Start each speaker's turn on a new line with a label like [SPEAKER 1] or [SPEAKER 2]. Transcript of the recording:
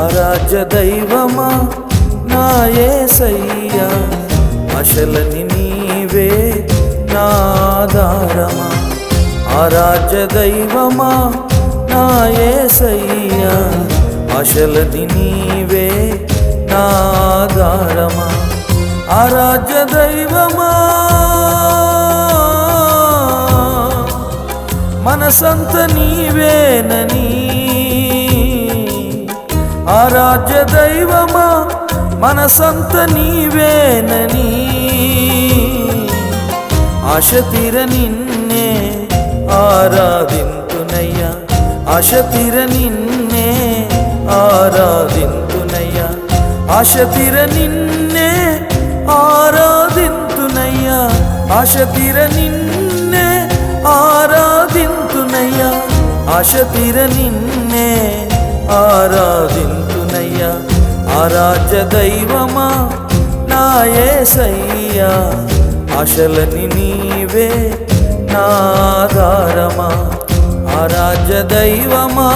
[SPEAKER 1] ఆరాధ్య దైవమా నా యేసయ్యా, ఆశలని నీవే నా ఆధారమా. ఆరాధ్య దైవమా నా యేసయ్యా, ఆశలని నీవే నా ఆధారమా. ఆరాధ్య దైవమా మనసంత నీవేనని, ఆరాధ్య దైవమా మనసంత నీవేనని, ఆశ తీర నిన్నే ఆరాధింతునయ్యా, ఆశ తీర నిన్నే ఆరాధింతునయ్యా, ఆశ తీర నిన్నే ఆరాధింతునయ్యా, ఆశ తీర నిన్నే ఆరాధింతునయ్యా, ఆశ తీర నిన్నే ఆరాధింతునయ్యా. ఆరాధ్య దైవమా నా యేసయ్యా, ఆశలని నీవే నా ఆధారమా. ఆరాధ్య దైవమా